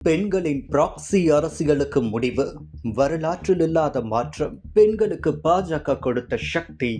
பெண்களின் ப்ராக்சி அரசியலுக்கு முடிவு. வரலாற்றில் இல்லாத மாற்றம். பெண்களுக்கு பாஜக கொடுத்த சக்தி.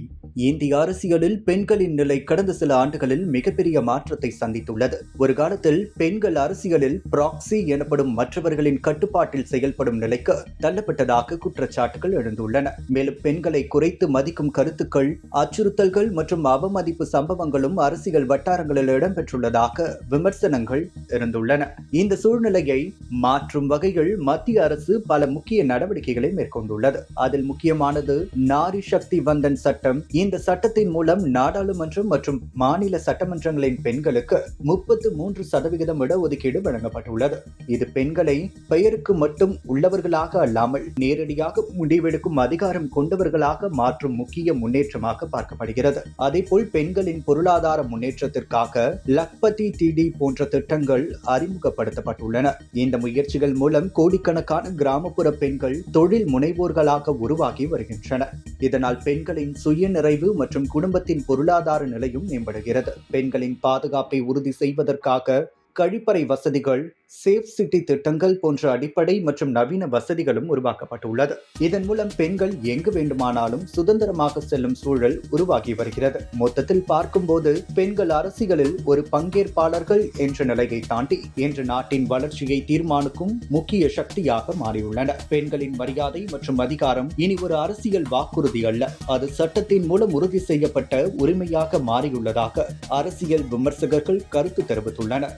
இந்திய அரசியலில் பெண்களின் நிலை கடந்த சில ஆண்டுகளில் மிகப்பெரிய மாற்றத்தை சந்தித்துள்ளது. ஒரு காலத்தில் பெண்கள் அரசியலில் ப்ராக்சி எனப்படும் மற்றவர்களின் கட்டுப்பாட்டில் செயல்படும் நிலைக்கு தள்ளப்பட்டதாக குற்றச்சாட்டுகள் எழுந்துள்ளன. மேலும் பெண்களை குறைத்து மதிக்கும் கருத்துக்கள், அச்சுறுத்தல்கள் மற்றும் அவமதிப்பு சம்பவங்களும் அரசியல் வட்டாரங்களில் இடம்பெற்றுள்ளதாக விமர்சனங்கள் இருந்துள்ளன. இந்த சூழ்நிலையை மாற்றும் வகையில் மத்திய அரசு பல முக்கிய நடவடிக்கைகளை மேற்கொண்டுள்ளது. அதில் முக்கியமானது நாரி சக்தி வந்தன் சட்டம். இந்த சட்டத்தின் மூலம் நாடாளுமன்றம் மற்றும் மாநில சட்டமன்றங்களின் பெண்களுக்கு 33% இடஒதுக்கீடு வழங்கப்பட்டுள்ளது. இது பெண்களை பெயருக்கு மட்டும் உள்ளவர்களாக அல்லாமல் நேரடியாக முடிவெடுக்கும் அதிகாரம் கொண்டவர்களாக மாற்றும் முக்கிய முன்னேற்றமாக பார்க்கப்படுகிறது. அதேபோல் பெண்களின் பொருளாதார முன்னேற்றத்திற்காக லக்பதி டிடி போன்ற திட்டங்கள் அறிமுகப்படுத்தப்பட்டுள்ளன. இந்த முயற்சிகள் மூலம் கோடிக்கணக்கான கிராமப்புற பெண்கள் தொழில் முனைவோர்களாக உருவாகி வருகின்றனர். இதனால் பெண்களின் சுய நிறைவு மற்றும் குடும்பத்தின் பொருளாதார நிலையும் மேம்படுகிறது. பெண்களின் பாதுகாப்பை உறுதி செய்வதற்காக கழிப்பறை வசதிகள், சேஃப் சிட்டி திட்டங்கள் போன்ற அடிப்படை மற்றும் நவீன வசதிகளும் உருவாக்கப்பட்டுள்ளது. இதன் மூலம் பெண்கள் எங்கு வேண்டுமானாலும் சுதந்திரமாக செல்லும் சூழல் உருவாகி வருகிறது. மொத்தத்தில் பார்க்கும்போது பெண்கள் அரசியலில் ஒரு பங்கேற்பாளர்கள் என்ற நிலையை தாண்டி இன்று நாட்டின் வளர்ச்சியை தீர்மானிக்கும் முக்கிய சக்தியாக மாறியுள்ளனர். பெண்களின் மரியாதை மற்றும் அதிகாரம் இனி ஒரு அரசியல் வாக்குறுதி அல்ல, அது சட்டத்தின் மூலம் உறுதி செய்யப்பட்ட உரிமையாக மாறியுள்ளதாக அரசியல் விமர்சகர்கள் கருத்து தெரிவித்துள்ளனர்.